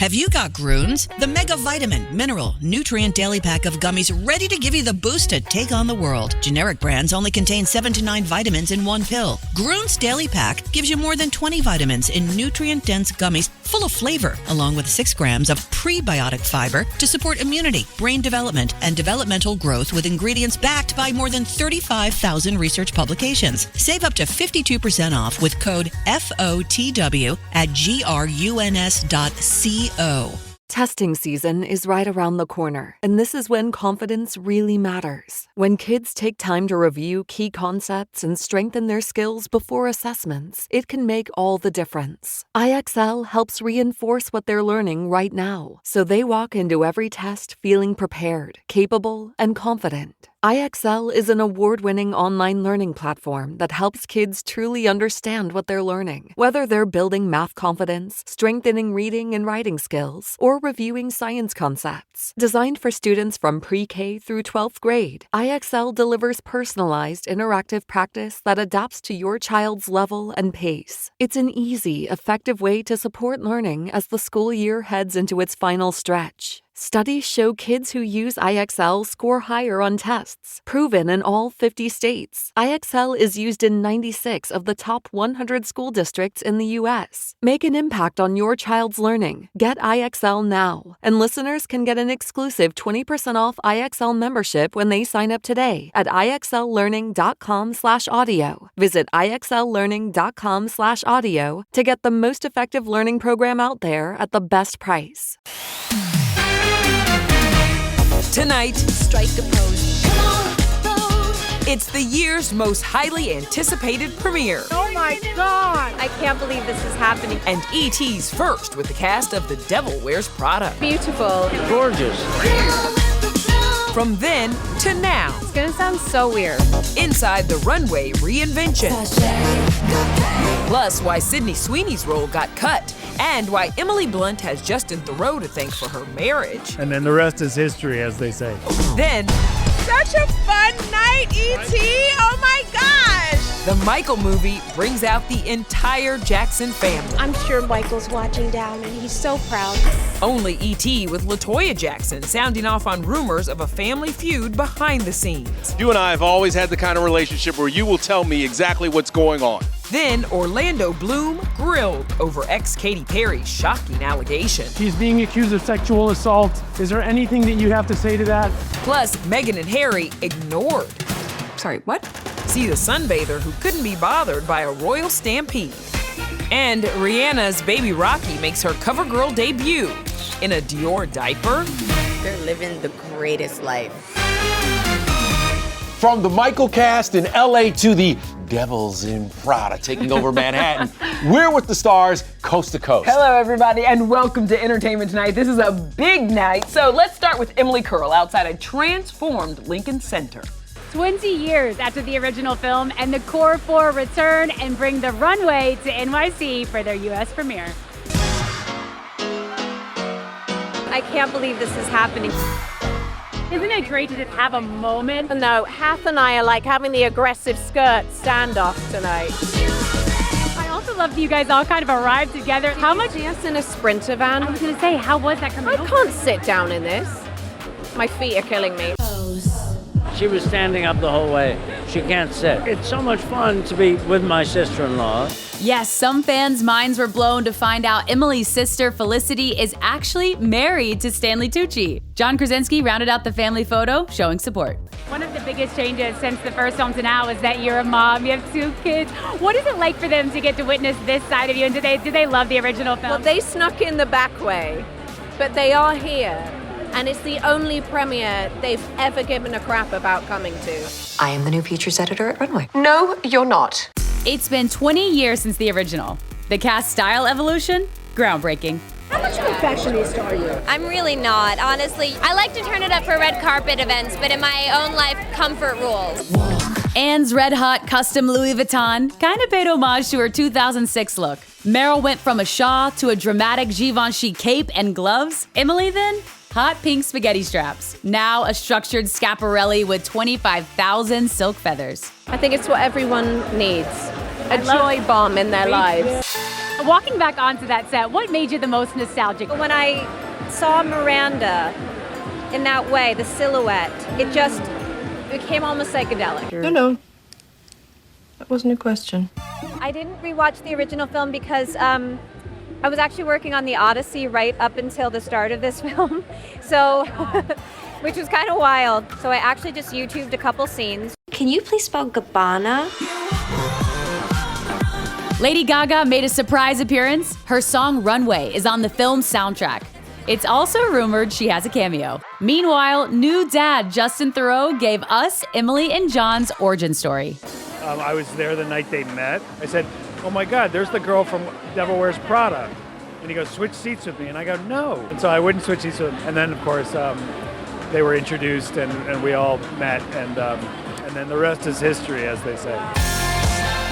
Have you got Groons? The Mega Vitamin, Mineral, Nutrient Daily Pack of gummies ready to give you the boost to take on the world. Generic brands only contain 7 to 9 vitamins in one pill. Groons Daily Pack gives you more than 20 vitamins in nutrient-dense gummies full of flavor, along with 6 grams of prebiotic fiber to support immunity, brain development, and developmental growth with ingredients backed by more than 35,000 research publications. Save up to 52% off with code FOTW at gruns.co. Testing season is right around the corner, and this is when confidence really matters. When kids take time to review key concepts and strengthen their skills before assessments, it can make all the difference. IXL helps reinforce what they're learning right now, so they walk into every test feeling prepared, capable, and confident. IXL is an award-winning online learning platform that helps kids truly understand what they're learning. Whether they're building math confidence, strengthening reading and writing skills, or reviewing science concepts. Designed for students from pre-K through 12th grade, IXL delivers personalized, interactive practice that adapts to your child's level and pace. It's an easy, effective way to support learning as the school year heads into its final stretch. Studies show kids who use IXL score higher on tests, proven in all 50 states. IXL is used in 96 of the top 100 school districts in the U.S. Make an impact on your child's learning. Get IXL now. And listeners can get an exclusive 20% off IXL membership when they sign up today at IXLlearning.com/audio. Visit IXLlearning.com/audio to get the most effective learning program out there at the best price. Tonight, strike a pose. Come on, pose. It's the year's most highly anticipated premiere. Oh my God! I can't believe this is happening. And E.T.'s first with the cast of The Devil Wears Prada. Beautiful. Gorgeous. From then to now. It's gonna sound so weird. Inside the Runway reinvention. Plus, why Sydney Sweeney's role got cut. And why Emily Blunt has Justin Theroux to thank for her marriage. And then the rest is history, as they say. Then, Such a fun night, E.T. Oh my gosh! the Michael movie brings out the entire Jackson family. I'm sure Michael's watching down and he's so proud. Only E.T. with Latoya Jackson sounding off on rumors of a family feud behind the scenes. You and I have always had the kind of relationship where you will tell me exactly what's going on. Then Orlando Bloom grilled over ex-Katy Perry's shocking allegation. She's being accused of sexual assault. Is there anything that you have to say to that? Plus, Meghan and Harry ignored. Sorry, what? See the sunbather who couldn't be bothered by a royal stampede. And Rihanna's baby Rocki makes her CoverGirl debut in a Dior diaper. They're living the greatest life. From the Michael cast in LA to the Devils in Prada taking over Manhattan, we're with the stars coast to coast. Hello, everybody, and welcome to Entertainment Tonight. This is a big night, so let's start with Emily Curl outside a transformed Lincoln Center. 20 years after the original film, and the Core 4 return and bring the Runway to NYC for their U.S. premiere. I can't believe this is happening. Isn't it great to just have a moment? No, Hath and I are like having the aggressive skirt standoff tonight. I also love that you guys all kind of arrived together. How much? Yes, in a Sprinter van. I was going to say, how was that coming? I can't sit down in this. My feet are killing me. She was standing up the whole way. She can't sit. It's so much fun to be with my sister-in-law. Yes, some fans' minds were blown to find out Emily's sister, Felicity, is actually married to Stanley Tucci. John Krasinski rounded out the family photo, showing support. One of the biggest changes since the first film to now is that you're a mom, you have 2 kids. What is it like for them to get to witness this side of you? And do they love the original film? Well, they snuck in the back way, but they are here. And it's the only premiere they've ever given a crap about coming to. I am the new features editor at Runway. No, you're not. It's been 20 years since the original. The cast style evolution? Groundbreaking. How much of a fashionista are you? I'm really not, honestly. I like to turn it up for red carpet events, but in my own life, comfort rules. Anne's red hot custom Louis Vuitton kind of paid homage to her 2006 look. Meryl went from a shawl to a dramatic Givenchy cape and gloves. Emily then? Hot pink spaghetti straps. Now a structured Schiaparelli with 25,000 silk feathers. I think it's what everyone needs. A joy bomb in their lives. Walking back onto that set, what made you the most nostalgic? When I saw Miranda in that way, the silhouette, it just became almost psychedelic. No. That wasn't a question. I didn't rewatch the original film because I was actually working on the Odyssey right up until the start of this film, so which was kind of wild. So I actually just YouTubed a couple scenes. Can you please spell Gabbana? Lady Gaga made a surprise appearance. Her song Runway is on the film's soundtrack. It's also rumored she has a cameo. Meanwhile, new dad Justin Theroux gave us Emily and John's origin story. I was there the night they met. I said, oh my God, there's the girl from Devil Wears Prada. And he goes, switch seats with me. And I go, no. And so I wouldn't switch seats with him. And then, of course, they were introduced and we all met. And then the rest is history, as they say.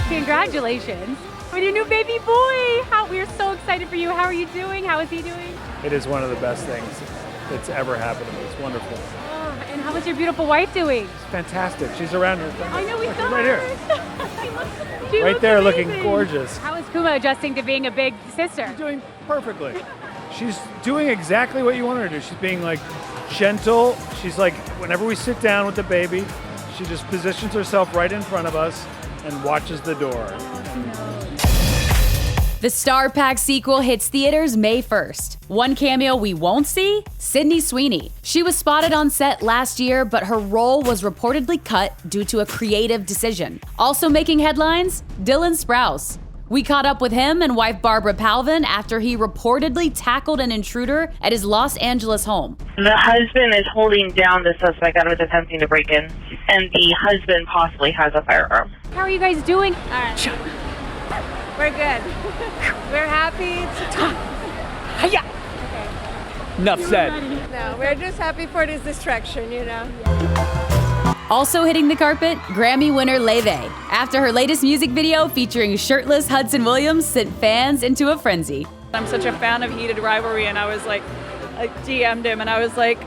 Congratulations on your new baby boy. We're so excited for you. How are you doing? How is he doing? It is one of the best things that's ever happened to me. It's wonderful. And how is your beautiful wife doing? It's fantastic. She's around here. I know, we saw right her. Here. Right there, looking gorgeous. How is Kuma adjusting to being a big sister? She's doing perfectly. She's doing exactly what you want her to do. She's being like gentle. She's like, whenever we sit down with the baby, she just positions herself right in front of us and watches the door. The Star Pack sequel hits theaters May 1st. One cameo we won't see? Sydney Sweeney. She was spotted on set last year, but her role was reportedly cut due to a creative decision. Also making headlines? Dylan Sprouse. We caught up with him and wife Barbara Palvin after he reportedly tackled an intruder at his Los Angeles home. The husband is holding down the suspect that was attempting to break in, and the husband possibly has a firearm. How are you guys doing? All right. We're good. We're happy to talk. Hiya! Enough said. No, we're just happy for this distraction, you know. Also hitting the carpet, Grammy winner Leve. After her latest music video featuring shirtless Hudson Williams sent fans into a frenzy. I'm such a fan of Heated Rivalry, and I DM'd him and I was like,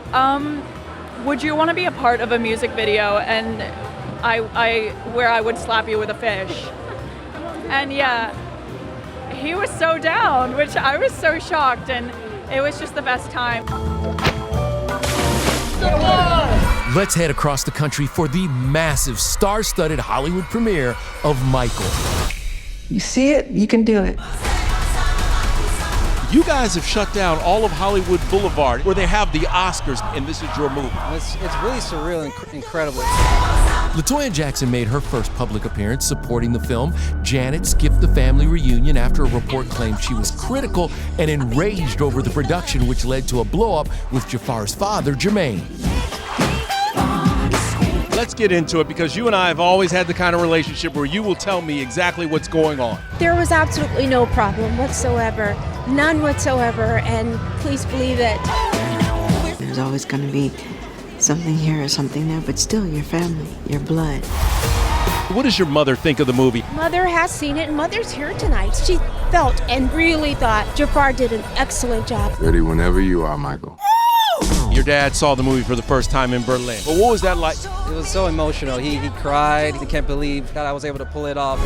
would you want to be a part of a music video and where I would slap you with a fish? And yeah, he was so down, which I was so shocked, and it was just the best time. Let's head across the country for the massive star-studded Hollywood premiere of Michael. You see it, you can do it. You guys have shut down all of Hollywood Boulevard where they have the Oscars, and this is your movie. It's really surreal and incredible. Latoya Jackson made her first public appearance supporting the film. Janet skipped the family reunion after a report claimed she was critical and enraged over the production, which led to a blow-up with Jafar's father, Jermaine. Let's get into it, because you and I have always had the kind of relationship where you will tell me exactly what's going on. There was absolutely no problem whatsoever, none whatsoever, and please believe it. There's always going to be something here or something there, but still your family, your blood. What does your mother think of the movie? Mother has seen it, and Mother's here tonight. She felt and really thought Jafar did an excellent job. Ready whenever you are, Michael. Your dad saw the movie for the first time in Berlin. But what was that like? It was so emotional. He cried. He can't believe that I was able to pull it off.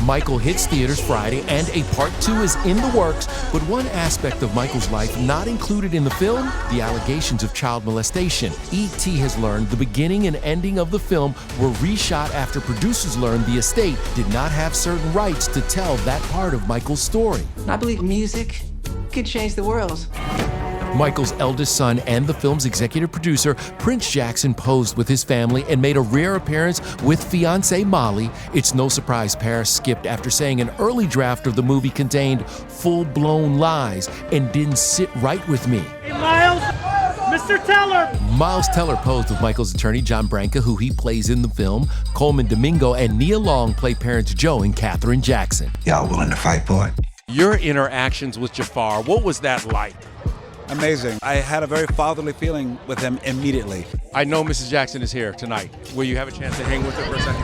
Michael hits theaters Friday, and a part 2 is in the works. But one aspect of Michael's life not included in the film, the allegations of child molestation. E.T. has learned the beginning and ending of the film were reshot after producers learned the estate did not have certain rights to tell that part of Michael's story. I believe music could change the world. Michael's eldest son and the film's executive producer, Prince Jackson, posed with his family and made a rare appearance with fiancée Molly. It's no surprise Paris skipped after saying an early draft of the movie contained full-blown lies and didn't sit right with me. Hey, Miles! Mr. Teller! Miles Teller posed with Michael's attorney, John Branca, who he plays in the film. Coleman Domingo and Nia Long play parents Joe and Katherine Jackson. Y'all willing to fight for it? Your interactions with Jafar, what was that like? Amazing. I had a very fatherly feeling with him immediately. I know Mrs. Jackson is here tonight. Will you have a chance to hang with her for a second?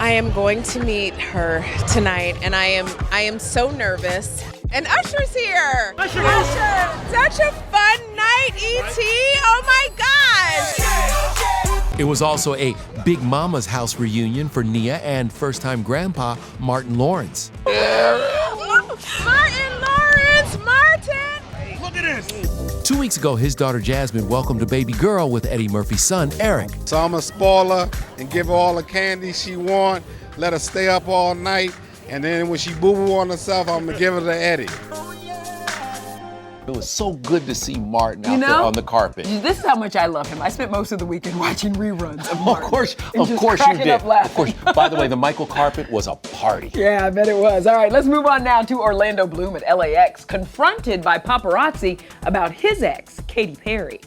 I am going to meet her tonight, and I am so nervous. And Usher's here. Usher! Such a fun night, E.T. Oh my gosh! It was also a Big Mama's House reunion for Nia and first-time grandpa Martin Lawrence. Martin Lawrence! Martin! Look at this! 2 weeks ago, his daughter Jasmine welcomed a baby girl with Eddie Murphy's son, Eric. So I'm going to spoil her and give her all the candy she want, let her stay up all night, and then when she boo-boo on herself, I'm going to give her to Eddie. It was so good to see Martin out You there know, on the carpet. This is how much I love him. I spent most of the weekend watching reruns of Martin. Of course and just you cracking did. up laughing. Of course. By the way, the Michael carpet was a party. Yeah, I bet it was. All right, let's move on now to Orlando Bloom at LAX, confronted by paparazzi about his ex, Katy Perry.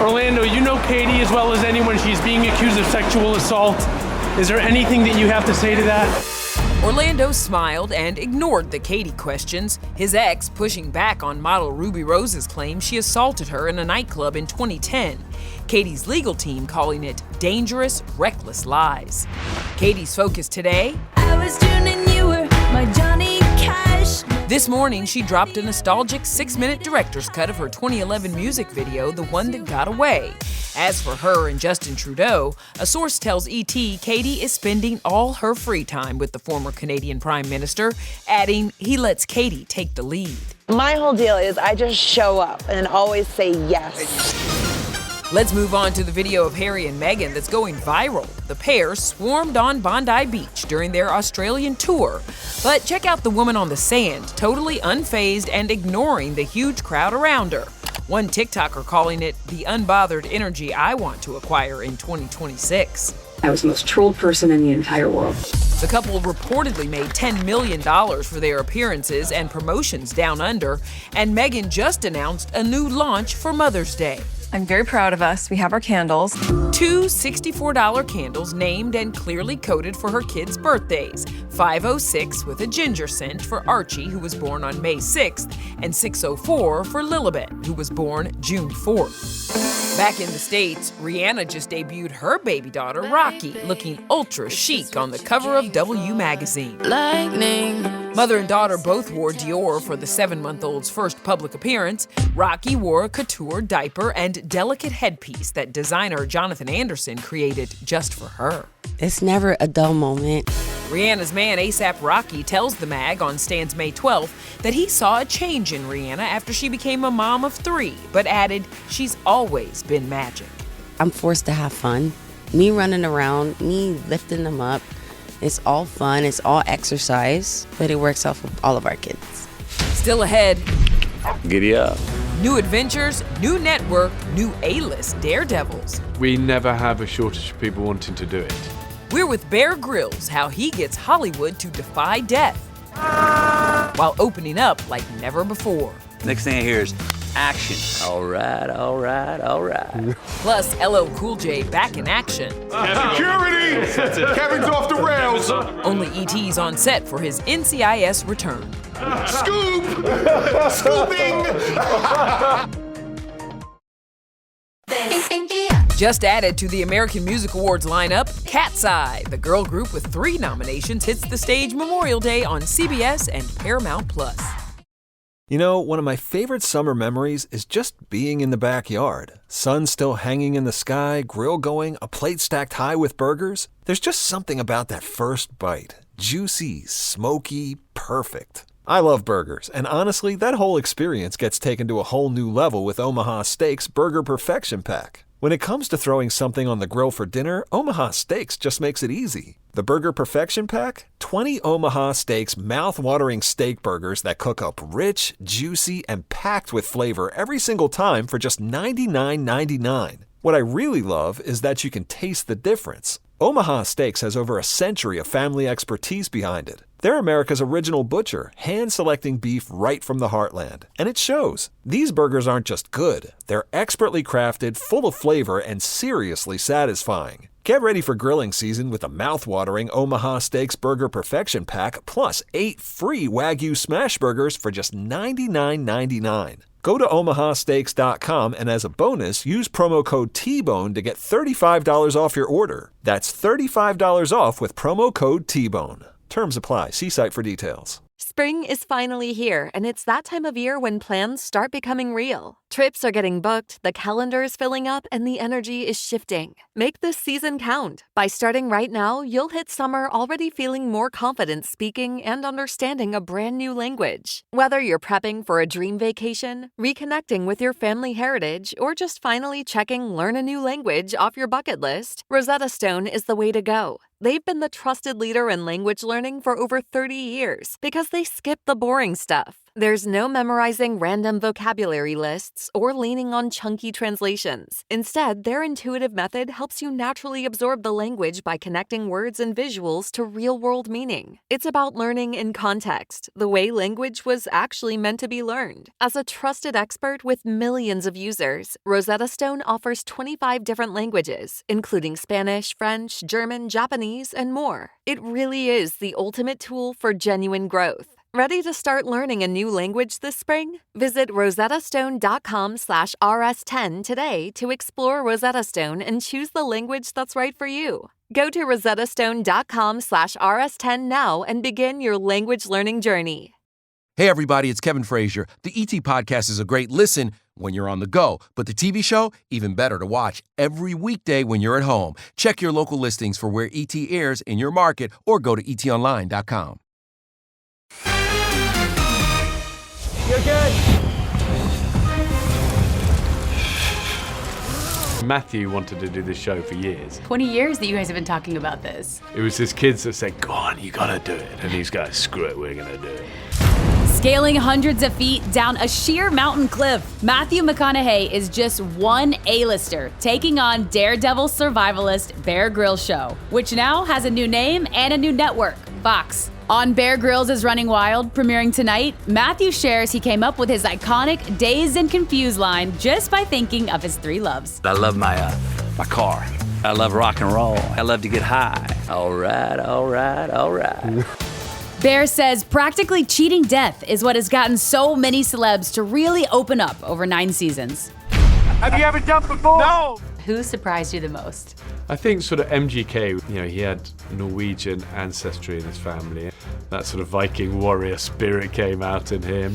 Orlando, you know Katy as well as anyone. She's being accused of sexual assault. Is there anything that you have to say to that? Orlando smiled and ignored the Katy questions, his ex pushing back on model Ruby Rose's claim she assaulted her in a nightclub in 2010. Katy's legal team calling it dangerous, reckless lies. Katy's focus today? I was tuning, you were my Johnny Cash. This morning, she dropped a nostalgic 6-minute director's cut of her 2011 music video, The One That Got Away. As for her and Justin Trudeau, a source tells ET Katy is spending all her free time with the former Canadian Prime Minister, adding he lets Katy take the lead. My whole deal is I just show up and always say yes. Let's move on to the video of Harry and Meghan that's going viral. The pair swarmed on Bondi Beach during their Australian tour. But check out the woman on the sand, totally unfazed and ignoring the huge crowd around her. One TikToker calling it the unbothered energy I want to acquire in 2026. I was the most trolled person in the entire world. The couple reportedly made $10 million for their appearances and promotions down under, and Meghan just announced a new launch for Mother's Day. I'm very proud of us. We have our candles. 2 $64 candles named and clearly coded for her kids' birthdays. 506 with a ginger scent for Archie, who was born on May 6th, and 604 for Lilibet, who was born June 4th. Back in the States, Rihanna just debuted her baby daughter, Rocki, looking ultra chic on the cover of W magazine. Lightning. Mother and daughter both wore Dior for the 7-month-old's first public appearance. Rocki wore a couture diaper and delicate headpiece that designer Jonathan Anderson created just for her. It's never a dull moment. Rihanna's man, A$AP Rocky, tells the mag on Stan's May 12th that he saw a change in Rihanna after she became a mom of 3, but added she's always been magic. I'm forced to have fun. Me running around, me lifting them up. It's all fun, it's all exercise, but it works out for all of our kids. Still ahead. Giddy up. New adventures, new network, new A-list daredevils. We never have a shortage of people wanting to do it. We're with Bear Grylls, how he gets Hollywood to defy death while opening up like never before. Next thing I hear is action. All right, all right, all right. Plus, LL Cool J back in action. Security! Kevin's off the rails! Only ET's on set for his NCIS return. Scoop! Scooping! Just added to the American Music Awards lineup, Cat's Eye, the girl group with 3 nominations, hits the stage Memorial Day on CBS and Paramount+. You know, one of my favorite summer memories is just being in the backyard. Sun still hanging in the sky, grill going, a plate stacked high with burgers. There's just something about that first bite. Juicy, smoky, perfect. I love burgers, and honestly, that whole experience gets taken to a whole new level with Omaha Steaks Burger Perfection Pack. When it comes to throwing something on the grill for dinner, Omaha Steaks just makes it easy. The Burger Perfection Pack? 20 Omaha Steaks mouth-watering steak burgers that cook up rich, juicy, and packed with flavor every single time for just $99.99. What I really love is that you can taste the difference. Omaha Steaks has over a century of family expertise behind it. They're America's original butcher, hand-selecting beef right from the heartland. And it shows. These burgers aren't just good. They're expertly crafted, full of flavor, and seriously satisfying. Get ready for grilling season with a mouth-watering Omaha Steaks Burger Perfection Pack, plus 8 free Wagyu Smash Burgers for just $99.99. Go to omahasteaks.com and as a bonus, use promo code TBONE to get $35 off your order. That's $35 off with promo code TBONE. Terms apply. See site for details. Spring is finally here, and it's that time of year when plans start becoming real. Trips are getting booked, the calendar is filling up, and the energy is shifting. Make this season count. By starting right now, you'll hit summer already feeling more confident speaking and understanding a brand new language. Whether you're prepping for a dream vacation, reconnecting with your family heritage, or just finally checking learn a new language off your bucket list, Rosetta Stone is the way to go. They've been the trusted leader in language learning for over 30 years because they skip the boring stuff. There's no memorizing random vocabulary lists or leaning on chunky translations. Instead, their intuitive method helps you naturally absorb the language by connecting words and visuals to real-world meaning. It's about learning in context, the way language was actually meant to be learned. As a trusted expert with millions of users, Rosetta Stone offers 25 different languages, including Spanish, French, German, Japanese, and more. It really is the ultimate tool for genuine growth. Ready to start learning a new language this spring? Visit rosettastone.com/rs10 today to explore Rosetta Stone and choose the language that's right for you. Go to rosettastone.com/rs10 now and begin your language learning journey. Hey everybody, it's Kevin Frazier. The ET Podcast is a great listen when you're on the go, but the TV show, even better to watch every weekday when you're at home. Check your local listings for where ET airs in your market or go to etonline.com. You're good. Matthew wanted to do this show for years. 20 years that you guys have been talking about this. It was his kids that said, go on, you gotta do it. And he's going, screw it, we're gonna do it. Scaling hundreds of feet down a sheer mountain cliff, Matthew McConaughey is just one A-lister taking on Daredevil survivalist Bear Grylls show, which now has a new name and a new network, Fox. On Bear Grylls is Running Wild, premiering tonight, Matthew shares he came up with his iconic Dazed and Confused line just by thinking of his three loves. I love my car. I love rock and roll. I love to get high. All right. Bear says practically cheating death is what has gotten so many celebs to really open up over 9 seasons. Have you ever jumped before? No! Who surprised you the most? I think sort of MGK, he had Norwegian ancestry in his family. That sort of Viking warrior spirit came out in him.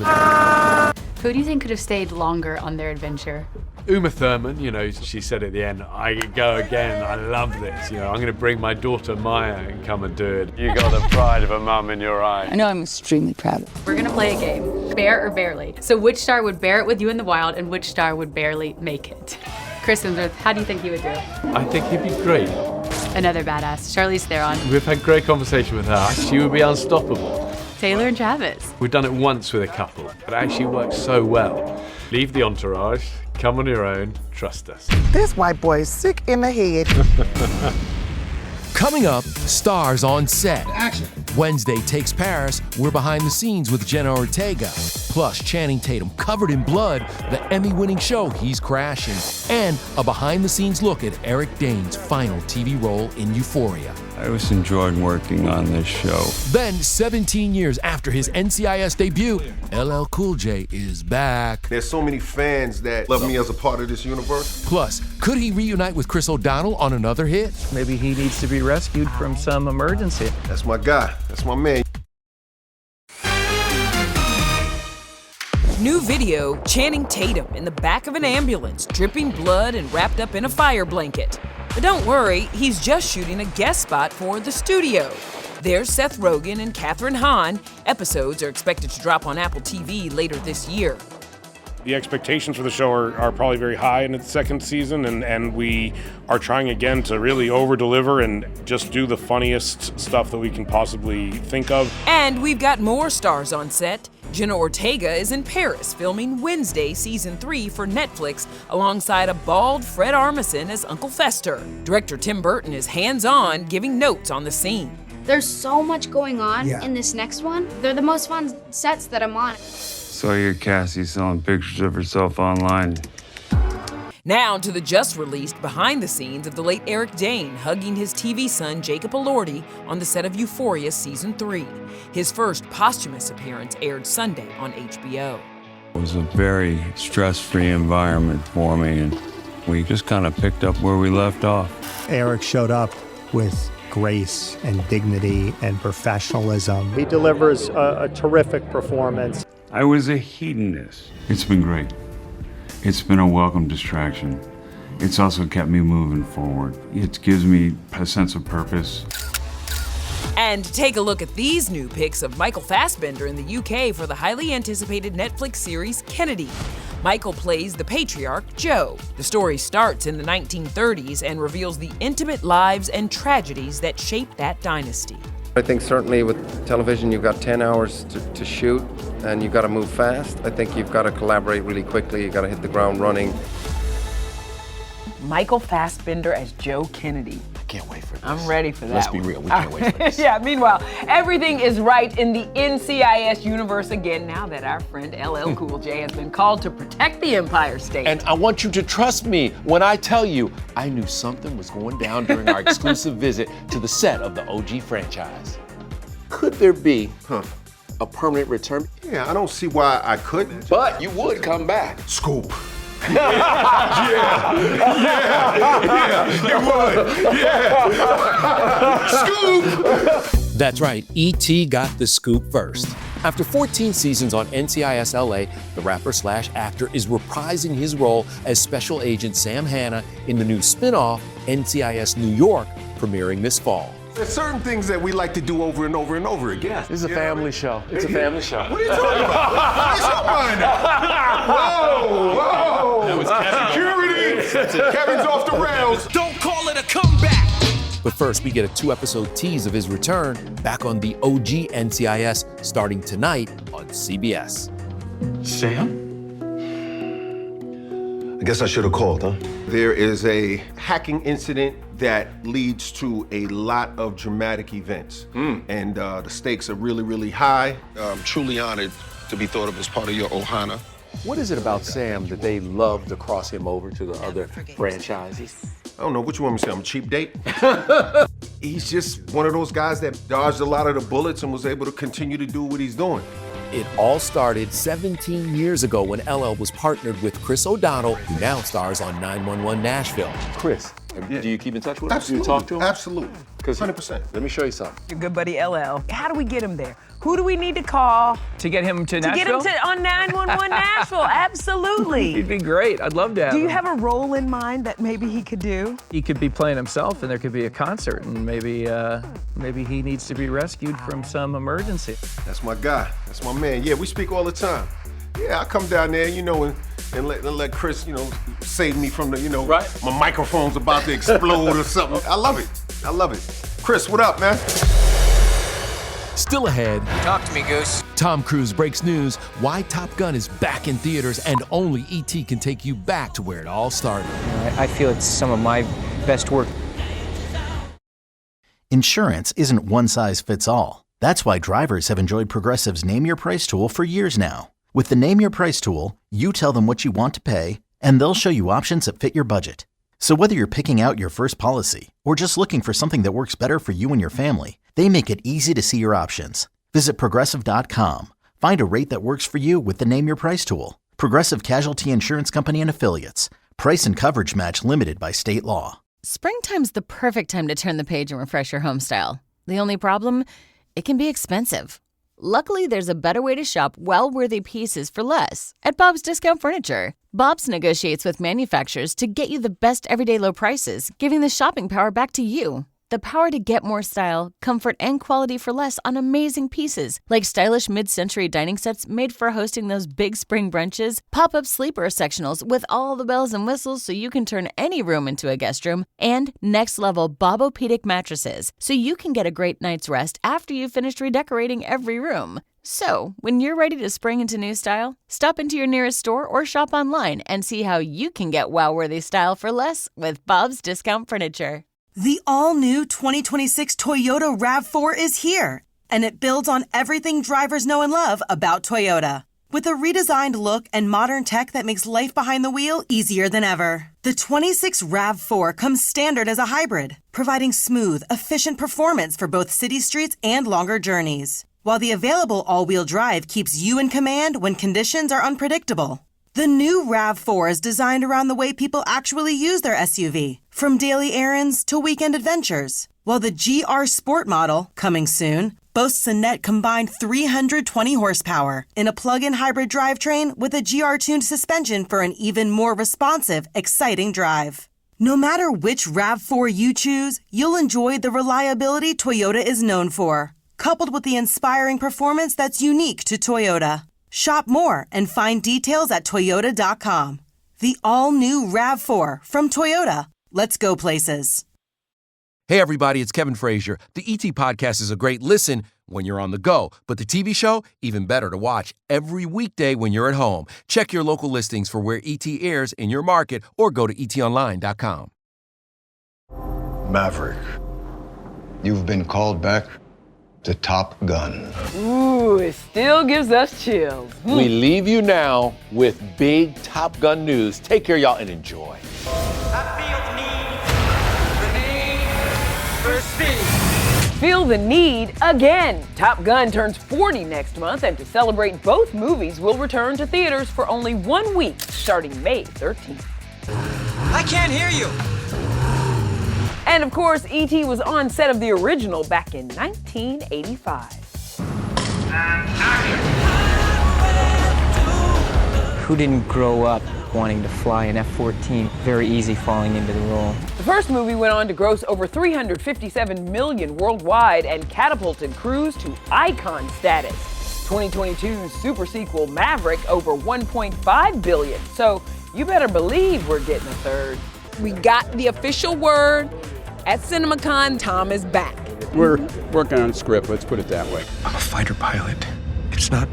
Who do you think could have stayed longer on their adventure? Uma Thurman, she said at the end, I could go again, I love this. I'm going to bring my daughter Maya and come and do it. You got the pride of a mum in your eye. I know I'm extremely proud of it. We're gonna play a game, Bear or Barely. So which star would bear it with you in the wild and which star would barely make it? Chris Hemsworth, how do you think he would do? I think he'd be great. Another badass, Charlize Theron. We've had great conversation with her. She would be unstoppable. Taylor and Travis. We've done it once with a couple, but it actually works so well. Leave the entourage, come on your own, trust us. This white boy is sick in the head. Coming up, stars on set. Action. Wednesday takes Paris. We're behind the scenes with Jenna Ortega. Plus, Channing Tatum covered in blood, the Emmy-winning show He's Crashing, and a behind-the-scenes look at Eric Dane's final TV role in Euphoria. I always enjoyed working on this show. Then, 17 years after his NCIS debut, LL Cool J is back. There's so many fans that love me as a part of this universe. Plus, could he reunite with Chris O'Donnell on another hit? Maybe he needs to be rescued from some emergency. That's my guy. That's my man. New video, Channing Tatum in the back of an ambulance, dripping blood and wrapped up in a fire blanket. But don't worry, he's just shooting a guest spot for The Studio. There's Seth Rogen and Kathryn Hahn. Episodes are expected to drop on Apple TV later this year. The expectations for the show are probably very high in its second season, and we are trying again to really over-deliver and just do the funniest stuff that we can possibly think of. And we've got more stars on set. Jenna Ortega is in Paris filming Wednesday Season 3 for Netflix alongside a bald Fred Armisen as Uncle Fester. Director Tim Burton is hands-on, giving notes on the scene. There's so much going on in this next one. They're the most fun sets that I'm on. Saw your Cassie selling pictures of herself online. Now to the just-released behind-the-scenes of the late Eric Dane hugging his TV son Jacob Elordi on the set of Euphoria Season 3. His first posthumous appearance aired Sunday on HBO. It was a very stress-free environment for me, and we just kind of picked up where we left off. Eric showed up with grace and dignity and professionalism. He delivers a terrific performance. I was a hedonist. It's been great. It's been a welcome distraction. It's also kept me moving forward. It gives me a sense of purpose. And take a look at these new pics of Michael Fassbender in the UK for the highly anticipated Netflix series Kennedy. Michael plays the patriarch, Joe. The story starts in the 1930s and reveals the intimate lives and tragedies that shaped that dynasty. I think certainly with television, you've got 10 hours to shoot, and you've got to move fast. I think you've got to collaborate really quickly. You've got to hit the ground running. Michael Fassbender as Joe Kennedy. I can't wait for this. I'm ready for that. Let's be real, we can't wait for this. Yeah, meanwhile, everything is right in the NCIS universe again now that our friend LL Cool J has been called to protect the Empire State. And I want you to trust me when I tell you I knew something was going down during our exclusive visit to the set of the OG franchise. Could there be a permanent return? Yeah, I don't see why I couldn't. But you would come back. Scoop. Yeah, you would. Yeah. Scoop. That's right, E.T. got the scoop first. After 14 seasons on NCIS LA, the rapper/actor is reprising his role as Special Agent Sam Hanna in the new spin-off NCIS New York, premiering this fall. There's certain things that we like to do over and over and over again. This is a family show. It's a family show. What are you talking about? Where's your mind at? Whoa. That was Security. Kevin's off the rails. Don't call it a comeback. But first, we get a 2-episode tease of his return back on the OG NCIS starting tonight on CBS. Sam? I guess I should have called, huh? There is a hacking incident that leads to a lot of dramatic events. And the stakes are really, really high. I'm truly honored to be thought of as part of your Ohana. What is it about Sam that they love to cross him over to the other franchises? I don't know, what you want me to say, I'm a cheap date? He's just one of those guys that dodged a lot of the bullets and was able to continue to do what he's doing. It all started 17 years ago when LL was partnered with Chris O'Donnell, who now stars on 911 Nashville. Chris, do you keep in touch with him? Absolutely. Do you talk to him? Absolutely. 100%. Let me show you something. Your good buddy LL. How do we get him there? Who do we need to call? To get him to Nashville? To get him to on 911 Nashville, absolutely. He'd be great. I'd love to have Do you him. have a role in mind that maybe he could do? He could be playing himself, and there could be a concert, and maybe he needs to be rescued from some emergency. That's my guy. That's my man. Yeah, we speak all the time. Yeah, I come down there, and let Chris, save me from the, right. My microphone's about to explode or something. I love it. I love it. Chris, what up, man? Still ahead. Talk to me, Goose. Tom Cruise breaks news why Top Gun is back in theaters and only E.T. can take you back to where it all started. I feel it's some of my best work. Insurance isn't one size fits all. That's why drivers have enjoyed Progressive's Name Your Price tool for years now. With the Name Your Price tool, you tell them what you want to pay, and they'll show you options that fit your budget. So whether you're picking out your first policy or just looking for something that works better for you and your family, they make it easy to see your options. Visit Progressive.com. Find a rate that works for you with the Name Your Price tool. Progressive Casualty Insurance Company and Affiliates. Price and coverage match limited by state law. Springtime's the perfect time to turn the page and refresh your home style. The only problem? It can be expensive. Luckily, there's a better way to shop well-worthy pieces for less at Bob's Discount Furniture. Bob's negotiates with manufacturers to get you the best everyday low prices, giving the shopping power back to you. The power to get more style, comfort, and quality for less on amazing pieces, like stylish mid-century dining sets made for hosting those big spring brunches, pop-up sleeper sectionals with all the bells and whistles so you can turn any room into a guest room, and next-level Bobopedic mattresses so you can get a great night's rest after you've finished redecorating every room. So, when you're ready to spring into new style, stop into your nearest store or shop online and see how you can get wow-worthy style for less with Bob's Discount Furniture. The all-new 2026 Toyota RAV4 is here, and it builds on everything drivers know and love about Toyota. With a redesigned look and modern tech that makes life behind the wheel easier than ever. The 26 RAV4 comes standard as a hybrid, providing smooth, efficient performance for both city streets and longer journeys. While the available all-wheel drive keeps you in command when conditions are unpredictable. The new RAV4 is designed around the way people actually use their SUV, from daily errands to weekend adventures. While the GR Sport model, coming soon, boasts a net combined 320 horsepower in a plug-in hybrid drivetrain with a GR-tuned suspension for an even more responsive, exciting drive. No matter which RAV4 you choose, you'll enjoy the reliability Toyota is known for, coupled with the inspiring performance that's unique to Toyota. Shop more and find details at Toyota.com. The all-new RAV4 from Toyota. Let's go places. Hey everybody, it's Kevin Frazier. The ET Podcast is a great listen when you're on the go, but the TV show, even better to watch every weekday when you're at home. Check your local listings for where ET airs in your market or go to etonline.com. Maverick, you've been called back to Top Gun. Ooh, it still gives us chills. We leave you now with big Top Gun news. Take care, y'all, and enjoy. Feel the need again. Top Gun turns 40 next month, and to celebrate, both movies will return to theaters for only 1 week, starting May 13th. I can't hear you. And of course, E.T. was on set of the original back in 1985. Who didn't grow up wanting to fly an F-14? Very easy falling into the role. The first movie went on to gross over $357 million worldwide and catapulted Cruise to icon status. 2022's super sequel Maverick over $1.5 billion. So you better believe we're getting a third. We got the official word. At CinemaCon, Tom is back. We're working on a script, let's put it that way. I'm a fighter pilot. It's not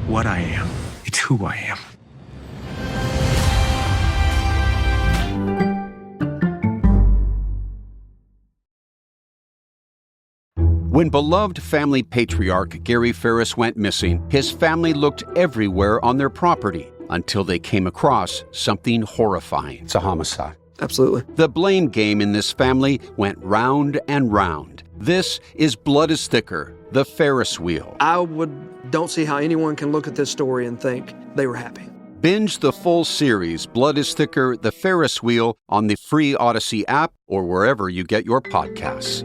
what I am, it's who I am. When beloved family patriarch Gary Ferris went missing, his family looked everywhere on their property until they came across something horrifying. It's a homicide. Absolutely. The blame game in this family went round and round. This is Blood is Thicker, the Ferris wheel. Don't see how anyone can look at this story and think they were happy. Binge the full series, Blood is Thicker, the Ferris wheel, on the free Odyssey app or wherever you get your podcasts.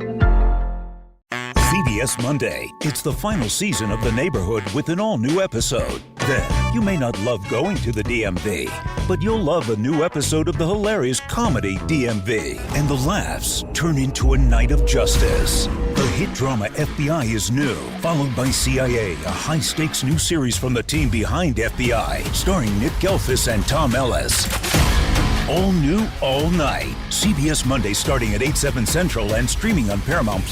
CBS Monday. It's the final season of The Neighborhood with an all-new episode. Then, you may not love going to the DMV, but you'll love a new episode of the hilarious comedy DMV. And the laughs turn into a night of justice. The hit drama FBI is New, followed by CIA, a high-stakes new series from the team behind FBI, starring Nick Gelfis and Tom Ellis. All new, all night. CBS Monday starting at 8/7 Central and streaming on Paramount+.